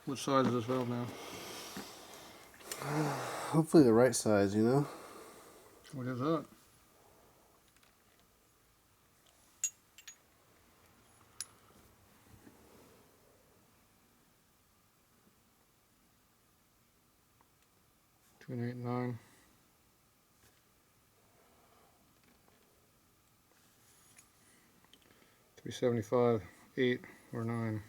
What size is this valve now? Hopefully the right size, you know? What is that? Between 8 and 9. $375, 8 or 9.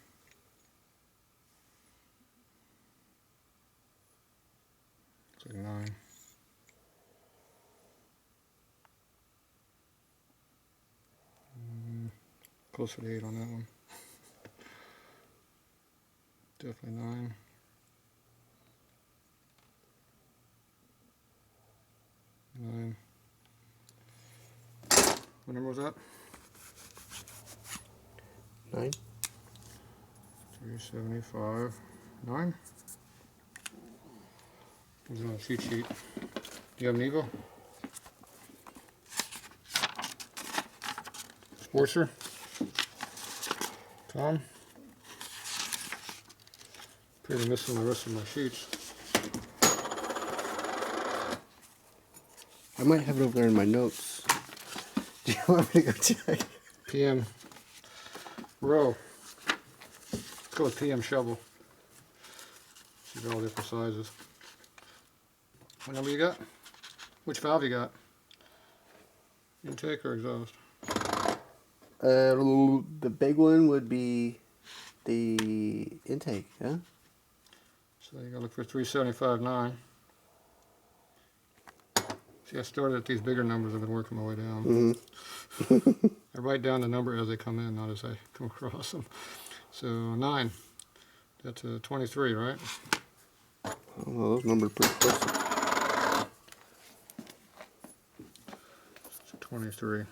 It's like 9. Closer to 8 on that one. Definitely 9. What number was that? 9. 375, 9. What's on the cheat sheet? Do you have an Evo? Sportster? Tom? Pretty missing the rest of my sheets. I might have it over there in my notes. Do you want me to go check? PM row. Let's go with PM shovel. These are all different sizes. What number you got? Which valve you got? Intake or exhaust? The big one would be the intake, yeah? So you gotta look for 375.9. See, I started at these bigger numbers. I've been working my way down. Mm-hmm. I write down the number as they come in, not as I come across them. So 9. That's a 23, right? Oh, those numbers pretty close. It's 23.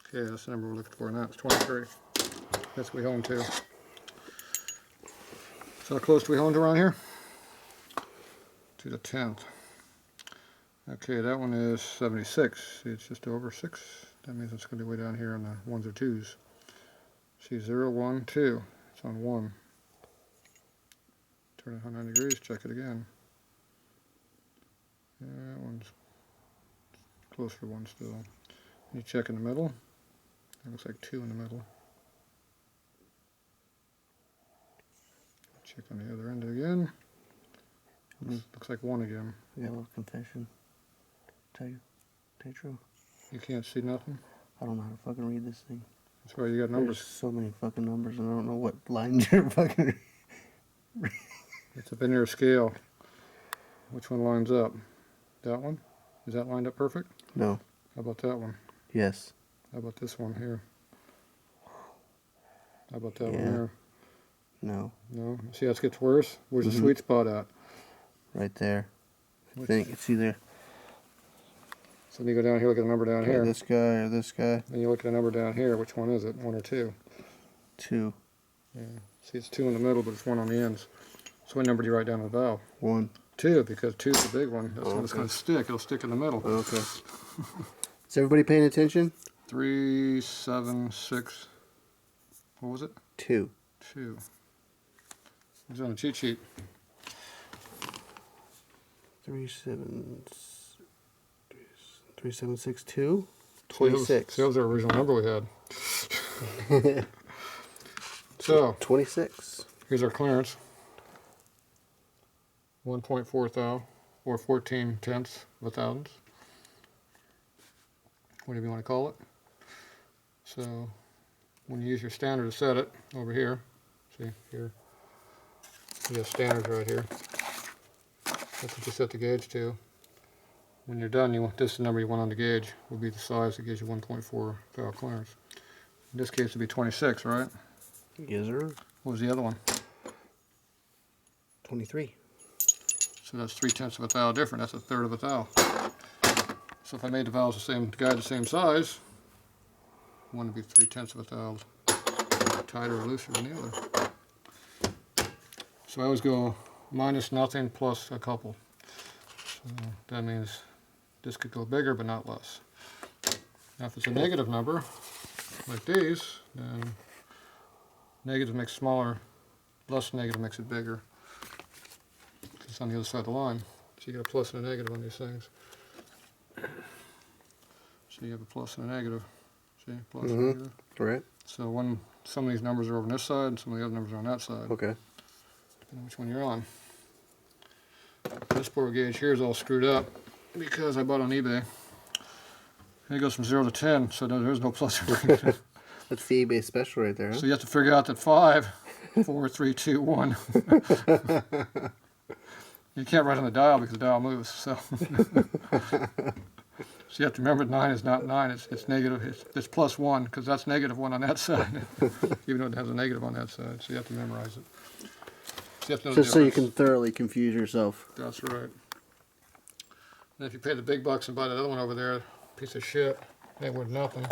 Okay, that's the number we're looking for now. It's 23. That's what we hone to. So how close do we hone to around here? To the 10th. Okay, that one is 76. See, it's just over 6. That means it's going to be way down here on the 1s or 2s. See, 0, 1, 2. It's on 1. Turn it 190 degrees, check it again. Yeah, that one's closer to 1 still. You check in the middle. That looks like 2 in the middle. Check on the other end again. Looks like 1 again. I got a little confession. Tell you, Tatro. You can't see nothing? I don't know how to fucking read this thing. That's why you got numbers. There's so many fucking numbers and I don't know what lines you're fucking It's a linear scale. Which one lines up? That one? Is that lined up perfect? No. How about that one? Yes. How about this one here? How about that one Yeah. here? No. No? See how it gets worse? Where's the sweet spot at? Right there. I Which- think it's either So then you go down here, look at the number down here. this guy or this guy. Then you look at the number down here. Which one is it? 1 or 2? 2. Yeah. See, it's 2 in the middle, but it's 1 on the ends. So what number do you write down on the valve? 1. 2, because 2 is the big one. That's when it's Okay. going to stick. It'll stick in the middle. Okay. Is everybody paying attention? 3, 7, 6. What was it? 2. 2. It's on the cheat sheet. 3762. See, 26. that was our original number we had. So 26. here's our clearance. 1.4 thou, or 14 tenths of a thousandth. Whatever you want to call it. So when you use your standard to set it over here, see here, you have standards right here. That's what you set the gauge to. When you're done, you want this number you want on the gauge will be the size that gives you 1.4 thou clearance. In this case, it would be 26, right? Yes, sir. What was the other one? 23. So that's 3/10 of a thou different. That's 1/3 of a thou. So if I made the valves the same, guide the same size, one would be 3/10 of a thou tighter or looser than the other. So I always go minus nothing plus a couple. So that means this could go bigger but not less. Now if it's a negative number, like these, then negative makes smaller plus negative makes it bigger. It's on the other side of the line. So you got a plus and a negative on these things. So you have a plus and a negative. See, plus and negative. Right. So when some of these numbers are over on this side, and some of the other numbers are on that side. Okay. Depending on which one you're on. This board gauge here is all screwed up because I bought it on eBay. And it goes from 0 to 10, so there's no plus or negative. That's the eBay special right there, huh? So you have to figure out that 5, 4, 3, 2, 1. You can't write on the dial because the dial moves. So, so you have to remember 9 is not 9. It's negative. It's plus 1 because that's negative 1 on that side, even though it has a negative on that side. So you have to memorize it. So you have to know Just so you can thoroughly confuse yourself. That's right. And if you pay the big bucks and buy that other one over there, piece of shit, ain't worth nothing.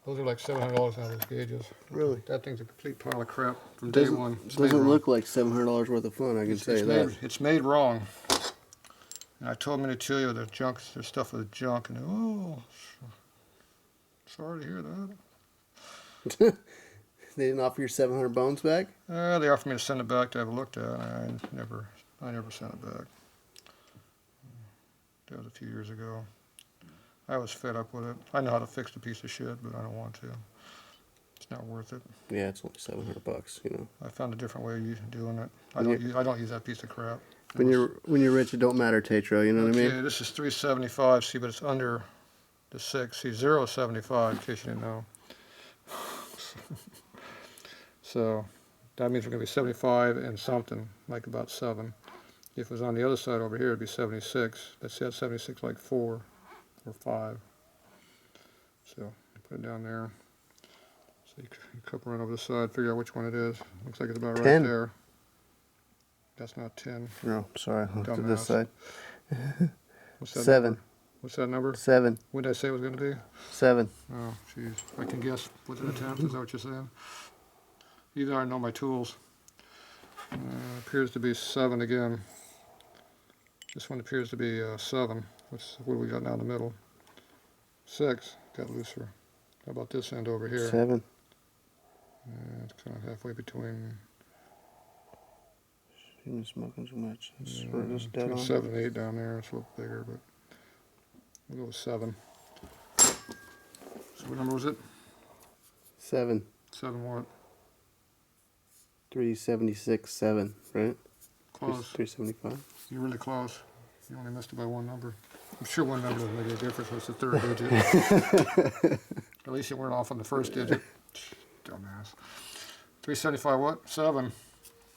Those are like $700 now, those gauges. Really? That thing's a complete pile of crap from day one. It's made Doesn't wrong. look like $700 worth of fun, I can tell you that. It's made wrong. And I told them to tell you there's junk, there's stuff with junk, and oh, sorry to hear that. They didn't offer your 700 bones back? They offered me to send it back to have a look at, and I never sent it back. That was a few years ago. I was fed up with it. I know how to fix the piece of shit, but I don't want to. It's not worth it. Yeah, it's only $700, you know. I found a different way of doing it. I don't use that piece of crap. When you're rich, it don't matter, Tatro. You know what I mean? Okay, this is 375. See, but it's under the 6. See, 0 is 75. In case you didn't know. So that means we're going to be 75 and something, like about 7. If it was on the other side over here, it'd be 76. Let's say that's 76, like 4 or 5. So you put it down there. So you cup around over the side, figure out which one it is. Looks like it's about 10. right there. That's not 10. No, sorry. I looked at Dumbass. this side. What's that 7. number? What's that number? 7. What did I say it was going to be? 7. Oh, jeez. I can guess what's an attempt. Is that what you're saying? Either I know my tools. Appears to be 7 again. This one appears to be 7. What do we got now in the middle? 6. Got looser. How about this end over here? 7. It's kind of halfway between. You're smoking too much. We're just dead Between on. 7 and 8 down there. It's a little bigger, but we'll go with 7. So what number was it? 7. 7 what? 376, 7, right? Close. 375. You're really close. You only missed it by one number. I'm sure one number doesn't make a difference. It's the third digit. At least you weren't off on the first digit. Dumbass. 375 what? 7.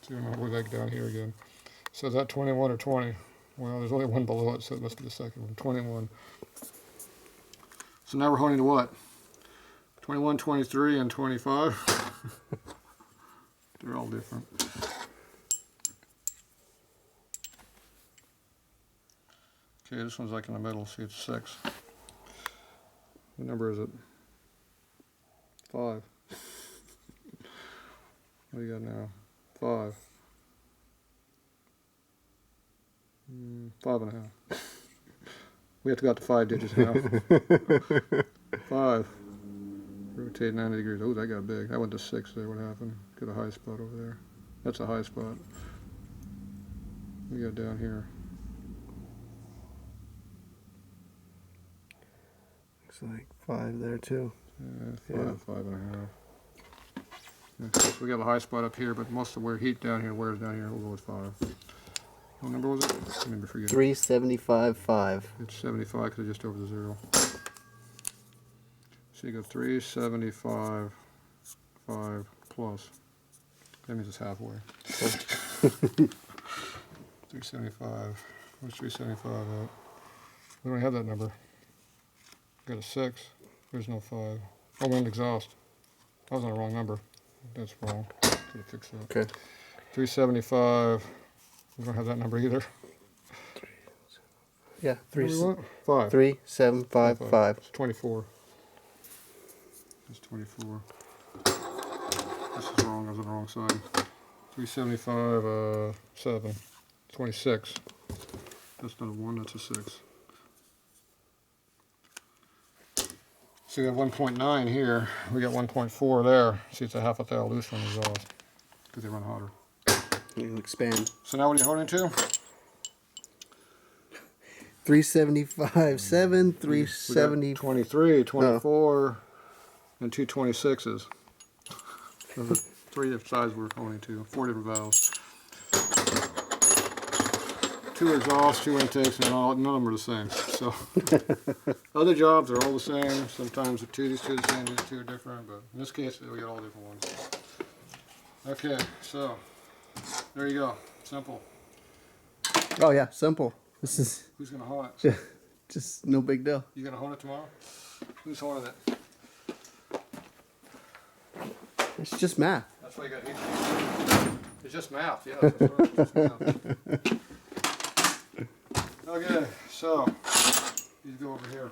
So we're like down here again. So is that 21 or 20? Well, there's only one below it, so it must be the second one. 21. So now we're honing to what? 21, 23, and 25. They're all different. Okay, this one's like in the middle. See, it's 6. What number is it? 5. What do you got now? 5. 5.5. We have to go out to 5 digits now. 5. Rotate 90 degrees. Oh, that got big. That went to 6 there. What happened? Got a high spot over there. That's a high spot. We got down here. Looks like 5 there too. 5, 5.5. Okay, so we got a high spot up here, but most of where heat down here, wears down here, we'll go with 5. What number was it? I never forget. 375, 5. It's 75 because it's just over the 0. So you go 375, 5 plus. That means it's halfway. 375. What's 375 at? We don't have that number. Got a 6. There's no 5. Oh, wind exhaust. I was on the wrong number. That's wrong. Gotta fix that. Okay. 375. We don't have that number either. Yeah, 3, 5. 3, 7, 5, 5. It's 24. It's 24. This is wrong. I was on the wrong side. 375, 7. 26. That's not a 1, that's a 6. So we got 1.9 here. We got 1.4 there. See, it's a half a thou loose from the exhaust because they run hotter. You expand. So now what are you holding to? 375.7, We got 370. 23, 24, and two 26s. Those are three different sizes we're holding to. 4 different valves. 2 exhausts, 2 intakes, and none of them are the same. So other jobs are all the same. Sometimes the these two are the same, these two are different, but in this case we got all different ones. Okay, so there you go. Simple. Oh yeah, simple. This is Who's gonna hone it? just no big deal. You gonna hone it tomorrow? Who's honing it? It's just math. That's why you got heat. It's just math, yeah. That's right. It's just math. Okay, so you go over here.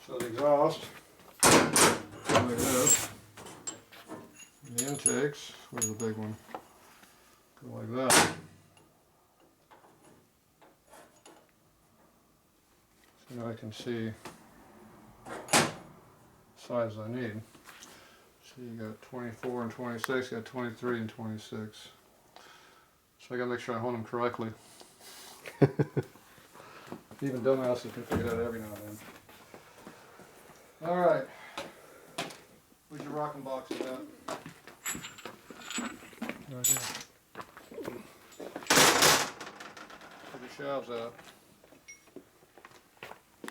So the exhaust, go like this. And the intakes, where's the big one? Go like that. So now I can see the size I need. So you got 24 and 26, you got 23 and 26. So I gotta make sure I hone them correctly. Even dumbasses can figure that out every now and then. Alright. Where's your rocking box at? Right here. Where's your shelves at?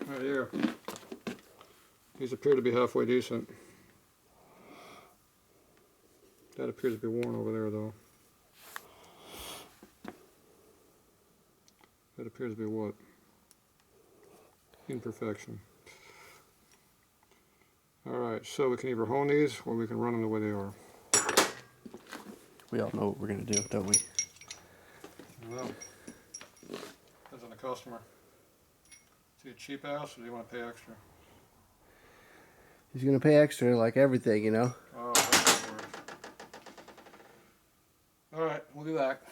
Right here. These appear to be halfway decent. That appears to be worn over there though. That appears to be what? Imperfection. Alright, so we can either hone these or we can run them the way they are. We all know what we're gonna do, don't we? Well, depends on the customer. Is he a cheap ass or do you want to pay extra? He's gonna pay extra like everything, you know. Oh, that's the word. Alright, we'll be back.